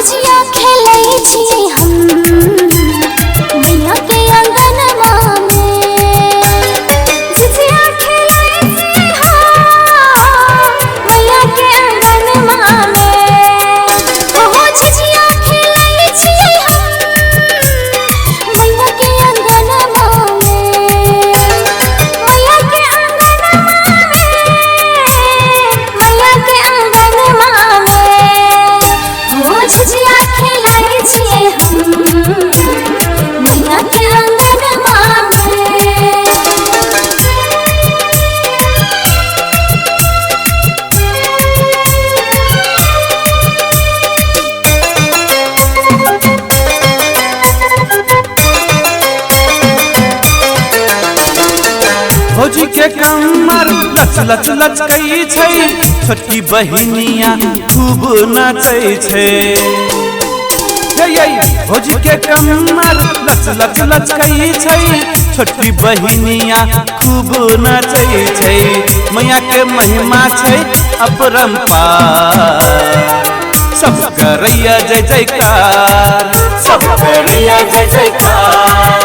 झिझिया खेलै छी हम मैया के अंगनमा में। झिझिया खेलै छी हम मैया के अंगनमा में। हो झिझिया खेलै छी हम मैया के अंगनमा में। मैया के अंगनमा में, मैया के अंगनमा में। हो झिझिया खेलै छी हम मैया के अंगनमा में। भौजी के कमर लच लच लचकै छै, छोटकी बहिनिया खूब नाचै छै। भौजी के कमर लच लच लचकै छै, छोटकी बहिनिया खूब नाचै छै। मैया के महिमा छै अपरंपार, सब करैया जय जयकार, सब करैया जय जयकार।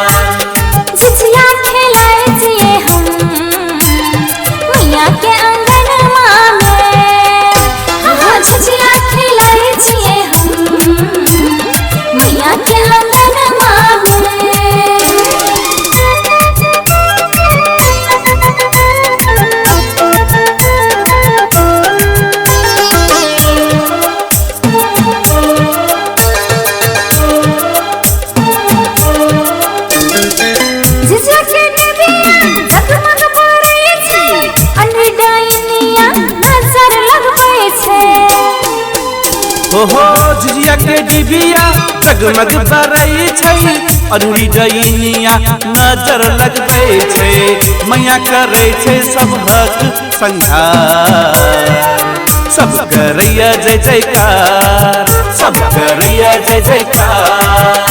झिझिया खेलै छी हम मैया के अंगनमा में। हो झिझिया खेलै छी हम मैया के अंगनमा झिझिया के डिबिया जगमग बरै छै, अन्हर डाइनिया नजर लगबै छै। ओहो झिझिया के डिबिया जगमग बरै छै, अन्हरी डाइनिया नजर लगबै छै। मैया करै छै सबहक संहार, सब करैया जय जयकार, सब करैया जय जयकार।